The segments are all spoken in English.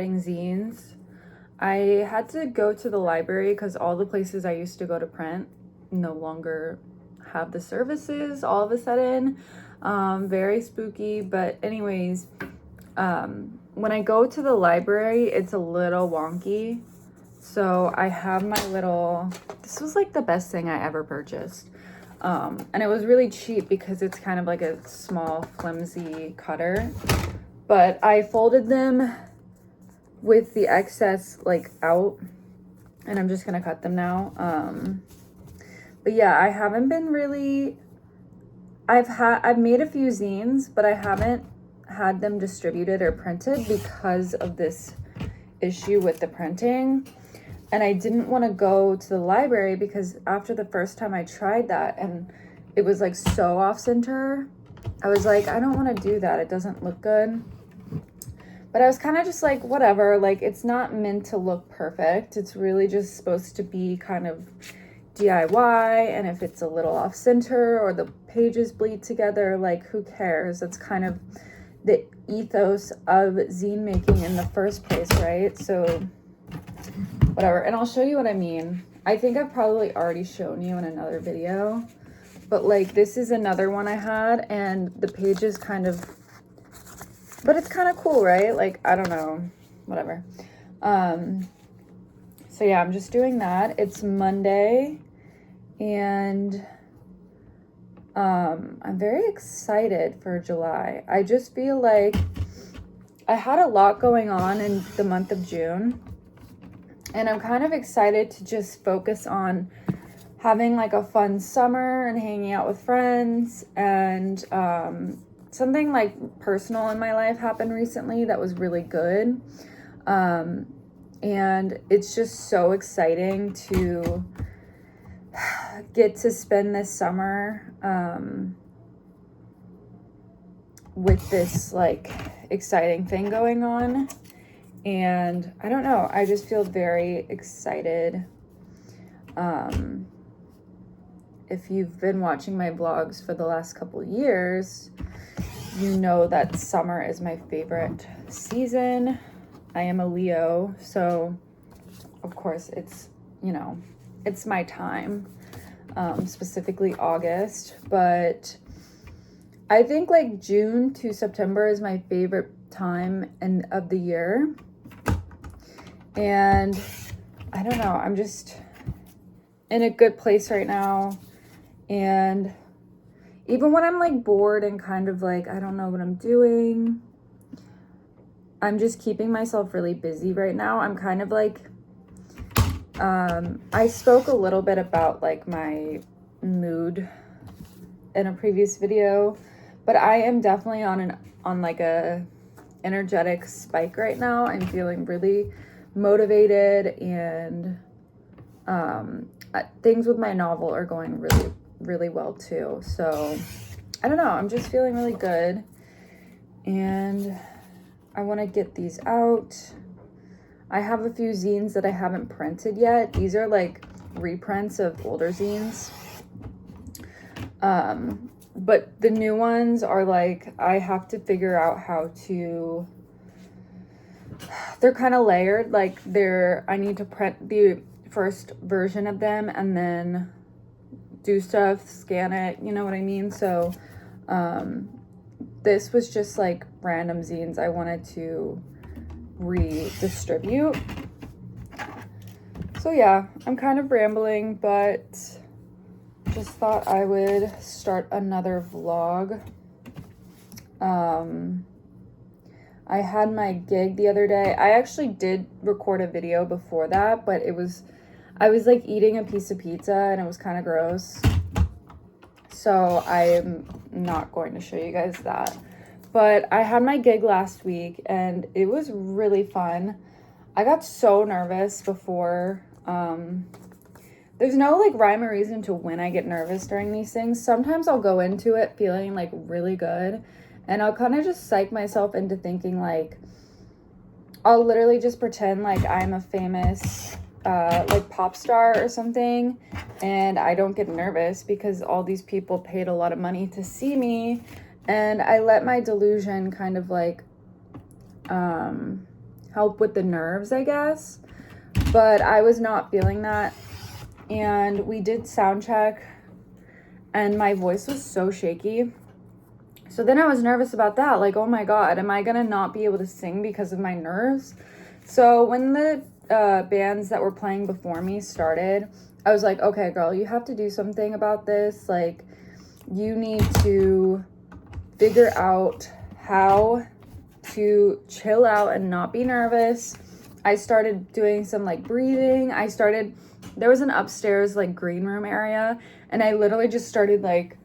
cutting zines. I had to go to the library because all the places I used to go to print no longer have the services all of a sudden. Very spooky, but anyways, when I go to the library, it's a little wonky. So I have my little, this was like the best thing I ever purchased. And it was really cheap because it's kind of like a small flimsy cutter, but I folded them with the excess like out, and I'm just gonna cut them now. But yeah, I haven't been really, I've made a few zines, but I haven't had them distributed or printed because of this issue with the printing. And I didn't want to go to the library because after the first time I tried that and it was like so off center, I was like, I don't want to do that. It doesn't look good. But I was kind of just like, whatever, like it's not meant to look perfect. It's really just supposed to be kind of DIY. And if it's a little off center or the pages bleed together, like who cares? That's kind of the ethos of zine making in the first place, right? So whatever. And I'll show you what I mean. I think I've probably already shown you in another video, but like this is another one I had, and the pages kind of, but it's kind of cool, right? Like, I don't know, whatever. So yeah, I'm just doing that. It's Monday, and I'm very excited for July. I just feel like I had a lot going on in the month of June, and I'm kind of excited to just focus on having like a fun summer and hanging out with friends. And something like personal in my life happened recently that was really good. And it's just so exciting to get to spend this summer with this like exciting thing going on. And I don't know, I just feel very excited. If you've been watching my vlogs for the last couple years, you know that summer is my favorite season. I am a Leo, so of course it's, you know, it's my time, specifically August. But I think like June to September is my favorite time of the year. And I don't know, I'm just in a good place right now. And even when I'm like bored and kind of like, I don't know what I'm doing, I'm just keeping myself really busy right now. I'm kind of like, I spoke a little bit about like my mood in a previous video, but I am definitely on like a energetic spike right now. I'm feeling really motivated, and things with my novel are going really well too. So I don't know, I'm just feeling really good, and I want to get these out. I have a few zines that I haven't printed yet. These are like reprints of older zines, but the new ones are like, I have to figure out how to, they're kind of layered, like I need to print the first version of them and then do stuff, scan it, you know what I mean? So this was just like random zines I wanted to redistribute. So yeah, I'm kind of rambling, but just thought I would start another vlog. I had my gig the other day. I actually did record a video before that, but I was like eating a piece of pizza and it was kind of gross. So I'm not going to show you guys that. But I had my gig last week and it was really fun. I got so nervous before. There's no like rhyme or reason to when I get nervous during these things. Sometimes I'll go into it feeling like really good, and I'll kind of just psych myself into thinking like, I'll literally just pretend like I'm a famous like pop star or something, and I don't get nervous because all these people paid a lot of money to see me, and I let my delusion kind of like help with the nerves, I guess. But I was not feeling that. And we did sound check and my voice was so shaky. So then I was nervous about that. Like, oh my God, am I gonna not be able to sing because of my nerves? So when the bands that were playing before me started, I was like, okay, girl, you have to do something about this. Like, you need to figure out how to chill out and not be nervous. I started doing some like breathing. There was an upstairs like green room area, and I literally just started like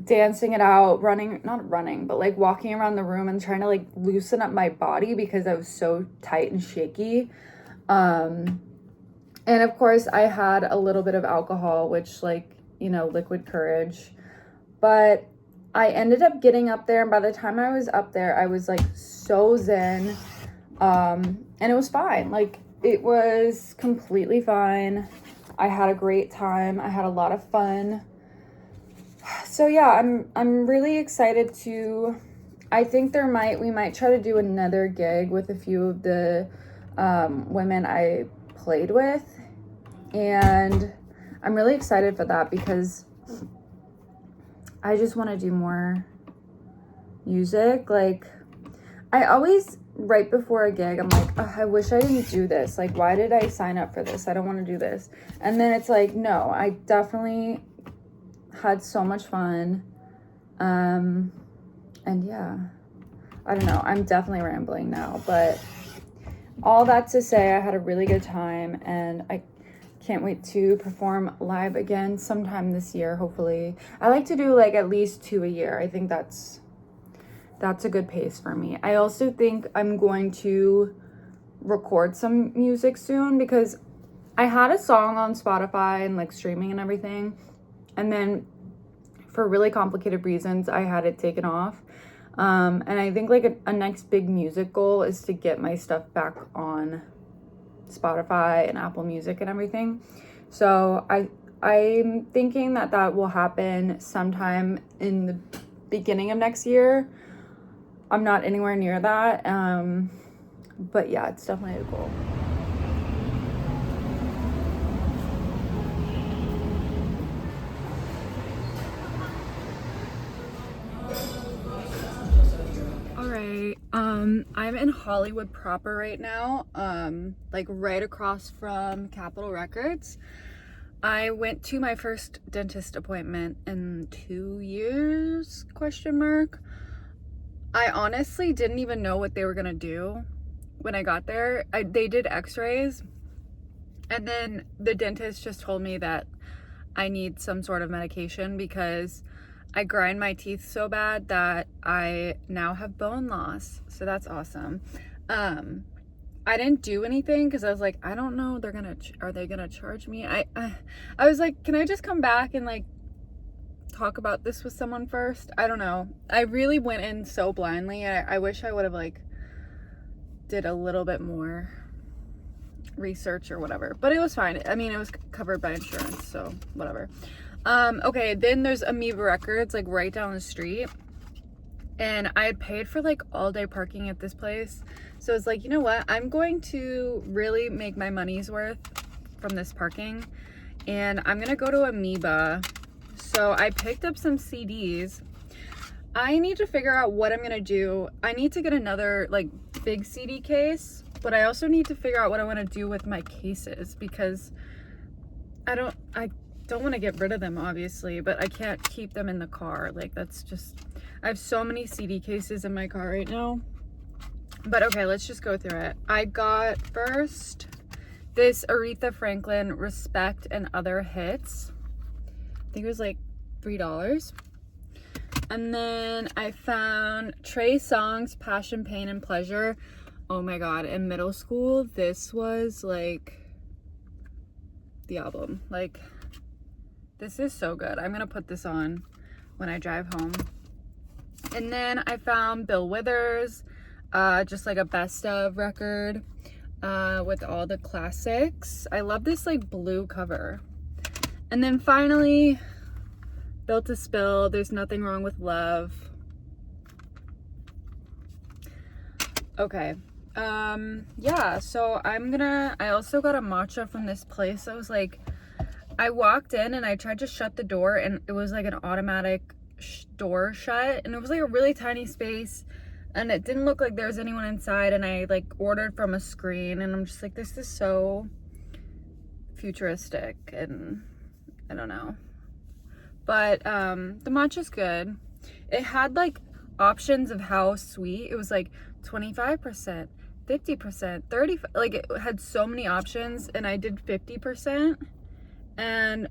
dancing it out, not running, but like walking around the room and trying to like loosen up my body because I was so tight and shaky. And of course I had a little bit of alcohol, which, like, you know, liquid courage. But I ended up getting up there, and by the time I was up there, I was like so zen. And it was fine. Like, it was completely fine. I had a great time. I had a lot of fun. So yeah, I'm really excited to, I think we might try to do another gig with a few of the women I played with. And I'm really excited for that because I just want to do more music. Like, I always, right before a gig, I'm like, oh, I wish I didn't do this. Like, why did I sign up for this? I don't want to do this. And then it's like, no, I definitely had so much fun. And yeah, I don't know. I'm definitely rambling now, but all that to say, I had a really good time, and I can't wait to perform live again sometime this year, hopefully. I like to do like at least 2 a year. I think that's a good pace for me. I also think I'm going to record some music soon because I had a song on Spotify and like streaming and everything, and then for really complicated reasons I had it taken off. And I think like a next big music goal is to get my stuff back on Spotify and Apple Music and everything. So I'm thinking that will happen sometime in the beginning of next year. I'm not anywhere near that. But yeah, it's definitely a goal. Alright, I'm in Hollywood proper right now, like right across from Capitol Records. I went to my first dentist appointment in 2 years, question mark. I honestly didn't even know what they were gonna do when I got there. They did x-rays, and then the dentist just told me that I need some sort of medication because I grind my teeth so bad that I now have bone loss. So that's awesome. I didn't do anything because I was like, I don't know, are they gonna charge me? I was like, can I just come back and like talk about this with someone first? I don't know. I really went in so blindly. I wish I would have like did a little bit more research or whatever, but it was fine. I mean, it was covered by insurance, so whatever. Okay, then there's Amoeba Records, like right down the street, and I had paid for like all day parking at this place, so it's like, you know what, I'm going to really make my money's worth from this parking, and I'm gonna go to Amoeba. So I picked up some CDs. I need to figure out what I'm gonna do. I need to get another like big CD case, but I also need to figure out what I want to do with my cases because I don't want to get rid of them, obviously, but I can't keep them in the car. Like, that's just, I have so many CD cases in my car right now. But okay, let's just go through it. I got first this Aretha Franklin Respect and Other Hits. I think it was like $3. And then I found Trey Songz Passion, Pain, and Pleasure. Oh my God, in middle school, this was like the album. Like, this is so good. I'm gonna put this on when I drive home. And then I found Bill Withers, just like a best of record with all the classics. I love this like blue cover. And then finally, Built to Spill, There's Nothing Wrong with Love. Okay, Yeah, so I also got a matcha from this place. I was like, I walked in and I tried to shut the door and it was like an automatic door shut, and it was like a really tiny space and it didn't look like there was anyone inside, and I like ordered from a screen, and I'm just like, this is so futuristic, and I don't know. But the matcha's good. It had like options of how sweet. It was like 25%, 50%, 30, like it had so many options, and I did 50%. And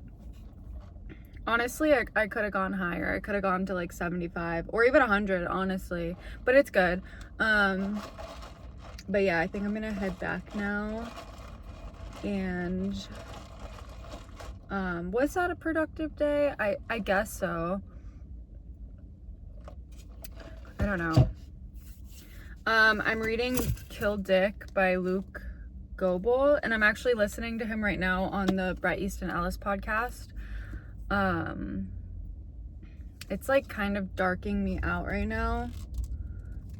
honestly, I could have gone higher. I could have gone to like 75 or even 100, honestly. But it's good. But yeah, I think I'm gonna head back now. And was that a productive day? I guess so. I don't know. I'm reading Kill Dick by Luke Goebel, and I'm actually listening to him right now on the Bret Easton Ellis podcast. It's like kind of darking me out right now,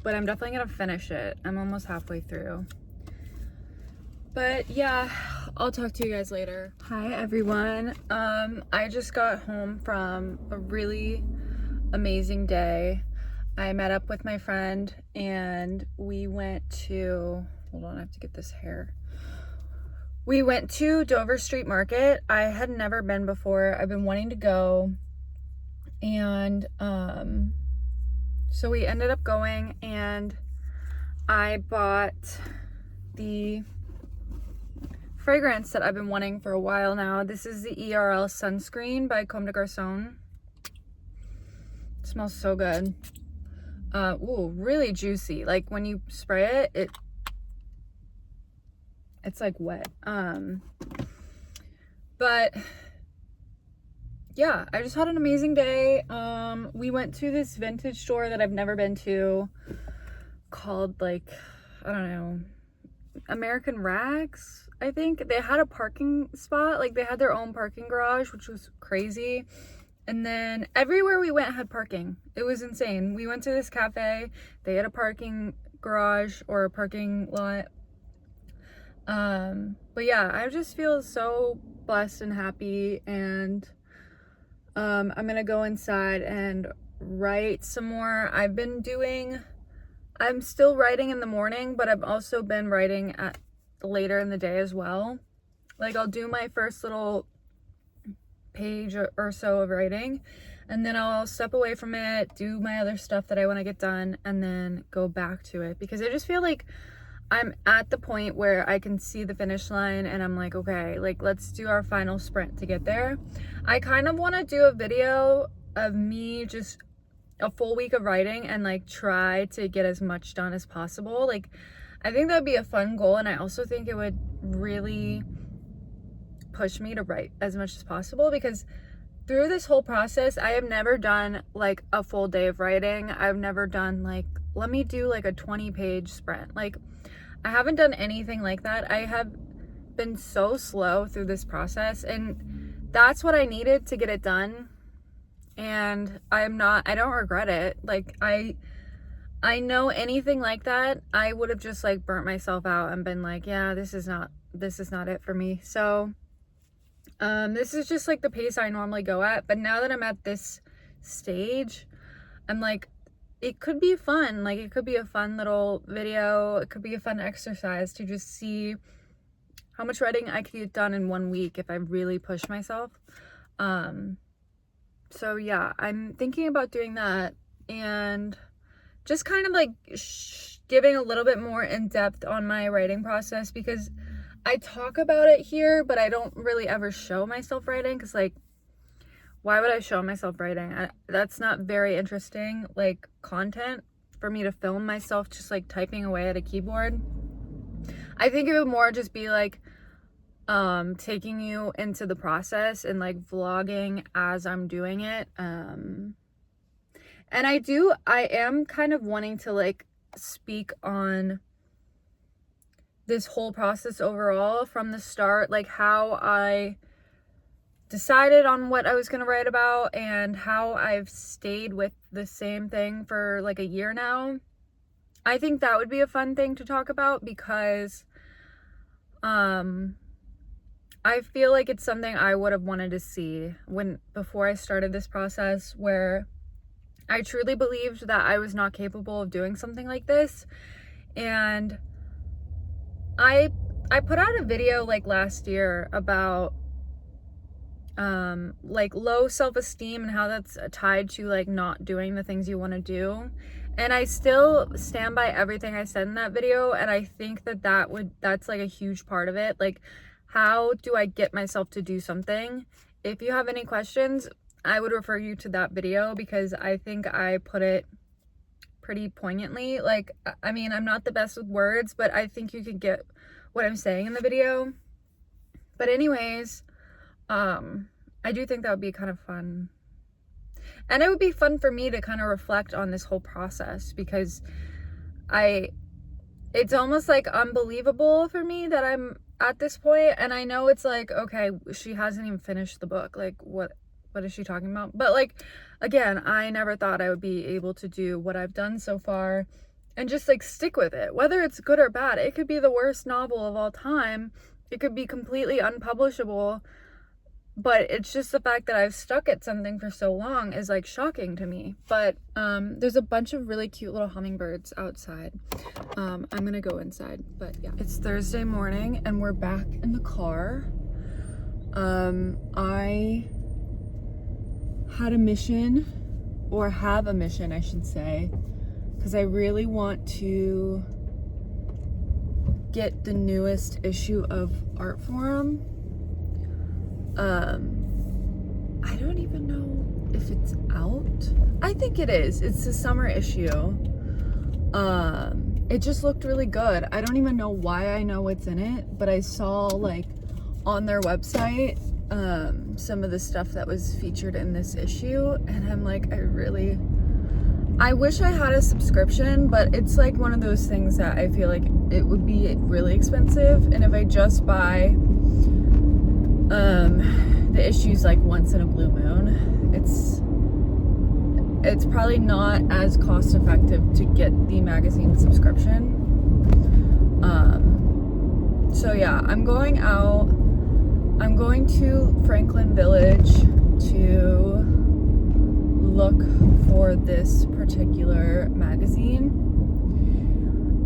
but I'm definitely gonna finish it. I'm almost halfway through. But yeah, I'll talk to you guys later. Hi everyone. I just got home from a really amazing day. I met up with my friend and we went to, hold on, I have to get this hair. We went to Dover Street Market. I had never been before. I've been wanting to go. And so we ended up going, and I bought the fragrance that I've been wanting for a while now. This is the ERL sunscreen by Comme des Garçons. It smells so good. Ooh, really juicy. Like when you spray it, it's like wet. But yeah, I just had an amazing day. We went to this vintage store that I've never been to called, like, I don't know, American Rags, I think. They had a parking spot, like they had their own parking garage, which was crazy. And then everywhere we went had parking. It was insane. We went to this cafe, they had a parking garage or a parking lot. But yeah, I just feel so blessed and happy, and I'm gonna go inside and write some more. I'm still writing in the morning, but I've also been writing at later in the day as well. Like I'll do my first little page or so of writing, and then I'll step away from it, do my other stuff that I want to get done, and then go back to it, because I just feel like I'm at the point where I can see the finish line and I'm like, okay, like let's do our final sprint to get there. I kind of want to do a video of me just a full week of writing and like try to get as much done as possible. Like I think that would be a fun goal, and I also think it would really push me to write as much as possible, because through this whole process I have never done like a full day of writing. I've never done like, let me do like a 20-page sprint. Like I haven't done anything like that. I have been so slow through this process, and that's what I needed to get it done. And I don't regret it. Like I know anything like that, I would have just like burnt myself out and been like, yeah, this is not it for me. So this is just like the pace I normally go at. But now that I'm at this stage, I'm like, it could be fun. Like it could be a fun little video. It could be a fun exercise to just see how much writing I could get done in 1 week if I really push myself. So yeah, I'm thinking about doing that, and just kind of like giving a little bit more in depth on my writing process, because I talk about it here, but I don't really ever show myself writing, because like, why would I show myself writing? That's not very interesting, like, content for me to film myself just, like, typing away at a keyboard. I think it would more just be, like, taking you into the process and, like, vlogging as I'm doing it. And I am kind of wanting to, like, speak on this whole process overall from the start, like, how I decided on what I was going to write about, and how I've stayed with the same thing for like a year now. I think that would be a fun thing to talk about because I feel like it's something I would have wanted to see before I started this process, where I truly believed that I was not capable of doing something like this. And I put out a video like last year about like low self-esteem and how that's tied to like not doing the things you want to do. And I still stand by everything I said in that video, and I think that's like a huge part of it. Like, how do I get myself to do something? If you have any questions, I would refer you to that video because I think I put it pretty poignantly. Like, I mean, I'm not the best with words, but I think you could get what I'm saying in the video. But anyways, I do think that would be kind of fun. And it would be fun for me to kind of reflect on this whole process, because it's almost like unbelievable for me that I'm at this point. And I know it's like, okay, she hasn't even finished the book. Like, what is she talking about? But like, again, I never thought I would be able to do what I've done so far and just like stick with it, whether it's good or bad. It could be the worst novel of all time. It could be completely unpublishable. But it's just the fact that I've stuck at something for so long is like shocking to me. But there's a bunch of really cute little hummingbirds outside. I'm gonna go inside, but yeah. It's Thursday morning and we're back in the car. I had a mission, or have a mission, I should say, because I really want to get the newest issue of Artforum. I don't even know if it's out. I think it is. It's the summer issue. It just looked really good. I don't even know why I know what's in it, but I saw like on their website some of the stuff that was featured in this issue, and I'm like, I wish I had a subscription, but it's like one of those things that I feel like it would be really expensive, and if I just buy the issues like once in a blue moon, it's probably not as cost effective to get the magazine subscription. So yeah, I'm going out. I'm going to Franklin Village to look for this particular magazine.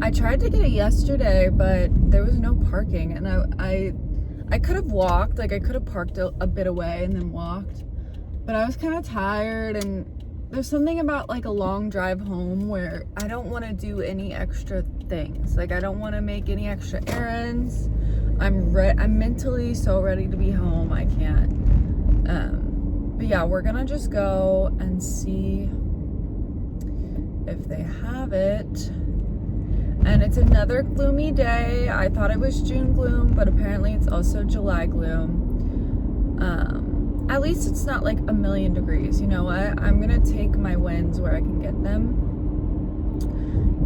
I tried to get it yesterday, but there was no parking, and I could have walked, like I could have parked a bit away and then walked, but I was kind of tired, and there's something about like a long drive home where I don't want to do any extra things. Like, I don't want to make any extra errands. I'm mentally so ready to be home. I can't. But yeah, we're gonna just go and see if they have it. And it's another gloomy day. I thought it was June gloom, but apparently it's also July gloom. At least it's not like a million degrees. You know what? I'm gonna take my wins where I can get them.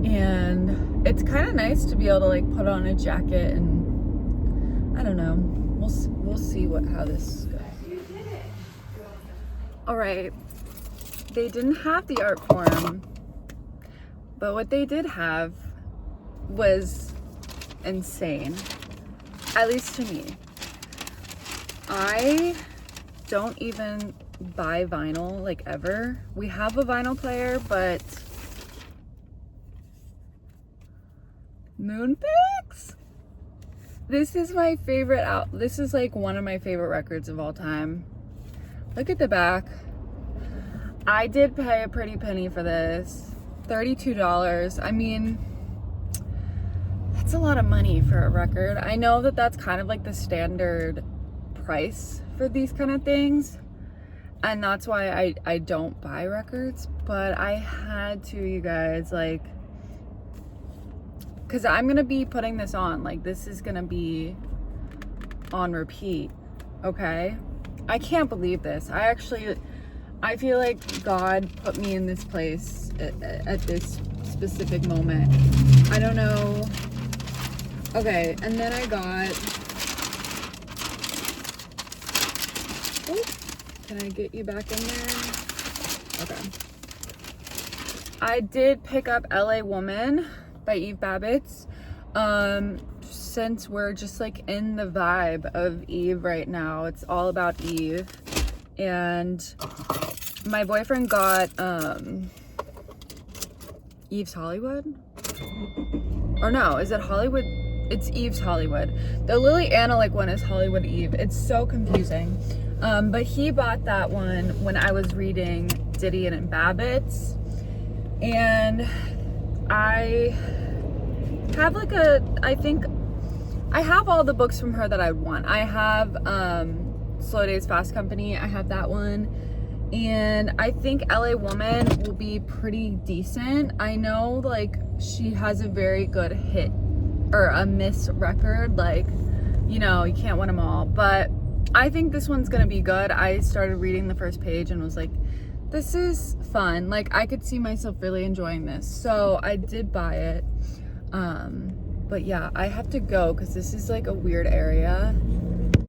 And it's kind of nice to be able to like put on a jacket, and I don't know. We'll see how this goes. All right. They didn't have the art forum, but what they did have was insane, at least to me. I don't even buy vinyl like ever. We have a vinyl player, but Moonpix? This is my favorite this is like one of my favorite records of all time. Look at the back. I did pay a pretty penny for this. $32. I mean, that's a lot of money for a record. I know that that's kind of like the standard price for these kind of things, and that's why I don't buy records, but I had to, you guys, like, because I'm gonna be putting this on. Like, this is gonna be on repeat, okay? I can't believe this. I feel like God put me in this place at this specific moment. I don't know. Okay, and then I got, oh, can I get you back in there? Okay. I did pick up LA Woman. by Eve Babbitts. Since we're just like in the vibe of Eve right now, it's all about Eve. And my boyfriend got Eve's Hollywood? Or no, is it Hollywood? It's Eve's Hollywood. The Lily Anna like one is Hollywood Eve. It's so confusing. But he bought that one when I was reading Diddy and Babbitts. And I have like I think I have all the books from her that I want. I have Slow Days Fast Company. I have that one. And I think LA Woman will be pretty decent. I know like she has a very good hit or a miss record. Like, you know, you can't win them all. But I think this one's gonna be good. I started reading the first page and was like, this is fun. Like, I could see myself really enjoying this. So I did buy it. But yeah, I have to go because this is like a weird area.